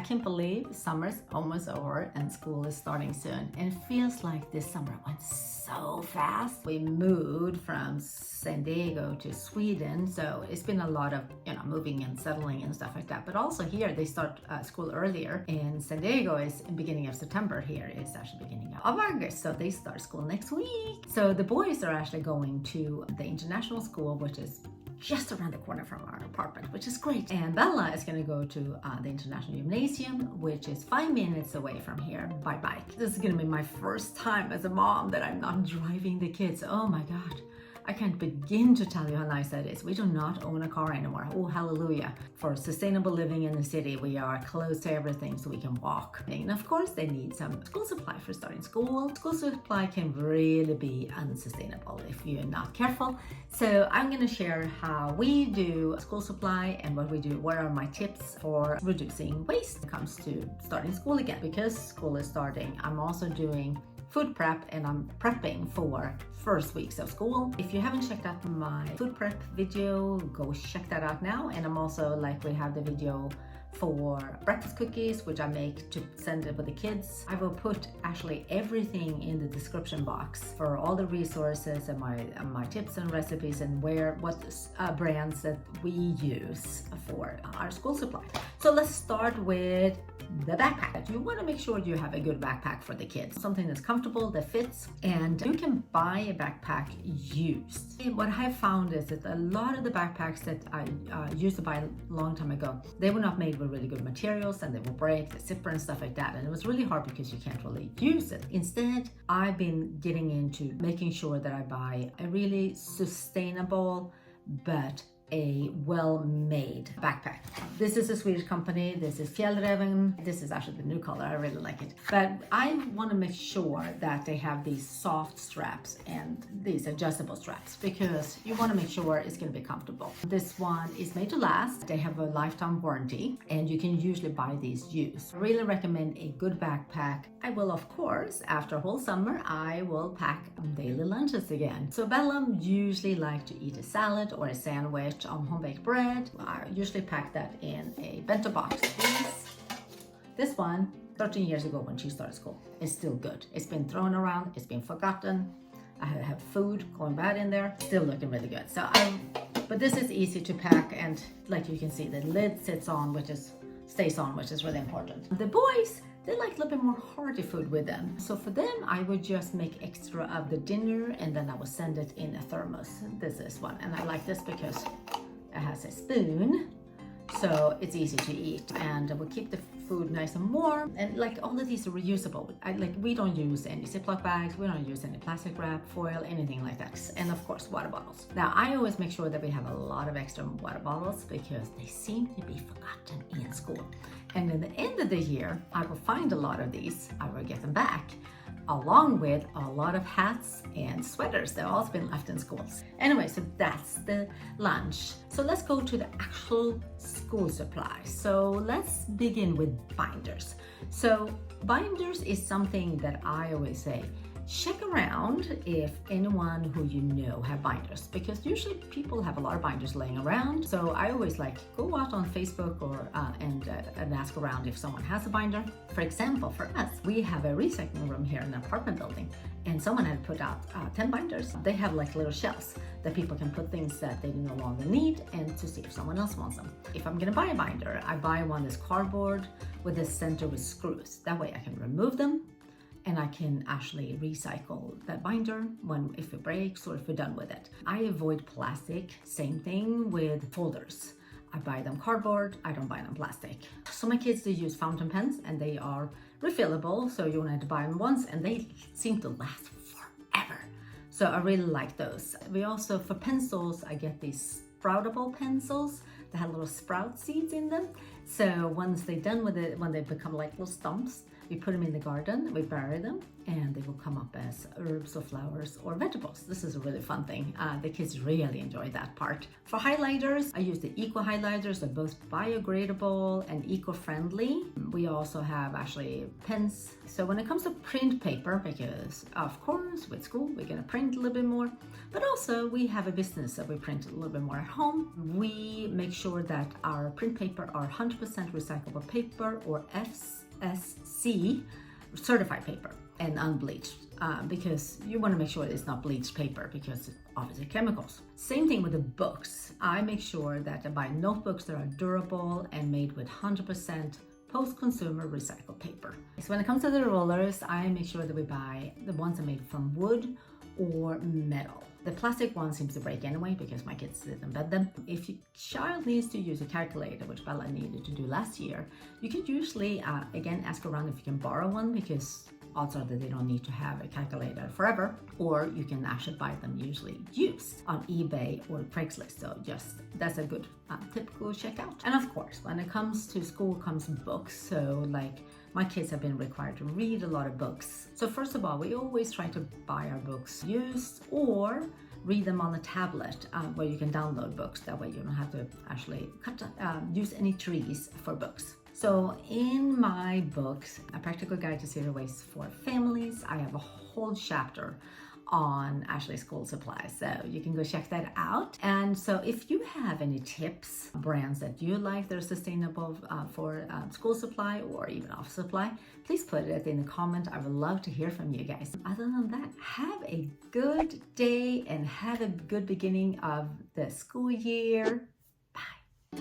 can't believe summer's almost over and school is starting soon. And it feels like this summer went so fast. We moved from San Diego to Sweden, so it's been a lot of moving and settling and stuff like that. But also here they start school earlier. In San Diego is in beginning of September. Here it's actually beginning of August, so they start school next week. So the boys are actually going to the international school, which is just around the corner from our apartment, which is great. And Bella is going to go to the International Gymnasium, which is 5 minutes away from here by bike. This is going to be my first time as a mom that I'm not driving the kids. Oh my God. I can't begin to tell you how nice that is. We do not own a car anymore. Oh, hallelujah. For sustainable living in the city, we are close to everything so we can walk. And of course, they need some school supply for starting school. School supply can really be unsustainable if you're not careful. So I'm going to share how we do school supply and what we do. What are my tips for reducing waste when it comes to starting school again? Because school is starting, I'm also doing food prep and I'm prepping for first weeks of school. If you haven't checked out my food prep video, go check that out now. And I'm also we have the video for breakfast cookies, which I make to send it with the kids. I will put actually everything in the description box for all the resources and my tips and recipes and what brands that we use for our school supply. So let's start with the backpack. You want to make sure you have a good backpack for the kids, something that's comfortable, that fits, and you can buy a backpack used. And what I found is that a lot of the backpacks that I used to buy a long time ago, they were not made with really good materials and they will break, the zipper and stuff like that, and it was really hard because you can't really use it. Instead, I've been getting into making sure that I buy a really sustainable but a well-made backpack. This is a Swedish company. This is Fjällräven. This is actually the new color. I really like it. But I want to make sure that they have these soft straps and these adjustable straps because you want to make sure it's going to be comfortable. This one is made to last. They have a lifetime warranty and you can usually buy these used. I really recommend a good backpack. I will, of course, after a whole summer, I will pack daily lunches again. So Bella usually like to eat a salad or a sandwich on home-baked bread. I usually pack that in a bento box. This one, 13 years ago when she started school, is still good. It's been thrown around, it's been forgotten. I have food going bad in there, still looking really good. But this is easy to pack, and like you can see, the lid stays on, which is really important. The boys, they like a little bit more hearty food with them. So for them, I would just make extra of the dinner and then I would send it in a thermos. This is one. And I like this because it has a spoon. So it's easy to eat and it will keep the food nice and warm. And all of these are reusable. We don't use any Ziploc bags. We don't use any plastic wrap, foil, anything like that. And of course, water bottles. Now, I always make sure that we have a lot of extra water bottles because they seem to be forgotten in school. And in the end of the year, I will find a lot of these. I will get them back, along with a lot of hats and sweaters that have also been left in schools. Anyway, so that's the lunch. So let's go to the actual school supplies. So let's begin with binders. So binders is something that I always say, check around if anyone who you know have binders, because usually people have a lot of binders laying around. So I always go out on Facebook or and ask around if someone has a binder. For example, for us, we have a recycling room here in an apartment building, and someone had put out 10 binders. They have little shelves that people can put things that they no longer need and to see if someone else wants them. If I'm gonna buy a binder, I buy one that's cardboard with a center with screws. That way I can remove them and I can actually recycle that binder if it breaks or if we're done with it. I avoid plastic, same thing with folders. I buy them cardboard, I don't buy them plastic. So my kids, they use fountain pens and they are refillable, so you only have to buy them once and they seem to last forever. So I really like those. We also, for pencils, I get these sproutable pencils that have little sprout seeds in them. So once they're done with it, when they become little stumps, We put them in the garden, we bury them, and they will come up as herbs or flowers or vegetables. This is a really fun thing. The kids really enjoy that part. For highlighters, I use the eco highlighters. They're both biodegradable and eco-friendly. We also have actually pens. So when it comes to print paper, because of course with school we're gonna print a little bit more, but also we have a business that we print a little bit more at home. We make sure that our print paper are 100% recyclable paper or FSC certified paper and unbleached, because you want to make sure it's not bleached paper because it's obviously chemicals. Same thing with the books. I make sure that I buy notebooks that are durable and made with 100% post-consumer recycled paper. So when it comes to the rollers, I make sure that we buy the ones that are made from wood or metal. The plastic one seems to break anyway because my kids sit and bed them. If your child needs to use a calculator, which Bella needed to do last year, you could usually, again, ask around if you can borrow one, because odds are that they don't need to have a calculator forever, or you can actually buy them usually used on eBay or Craigslist. So just, that's a good typical checkout. And of course, when it comes to school comes books. So like, my kids have been required to read a lot of books. So first of all, we always try to buy our books used or read them on a tablet where you can download books. That way you don't have to actually use any trees for books. So in my books, A Practical Guide to Zero Waste for Families, I have a whole chapter on actually school supplies, so you can go check that out. And so if you have any tips, brands that you like that are sustainable for school supply or even office supply, please put it in the comment. I would love to hear from you guys. Other than that, have a good day and have a good beginning of the school year. Bye.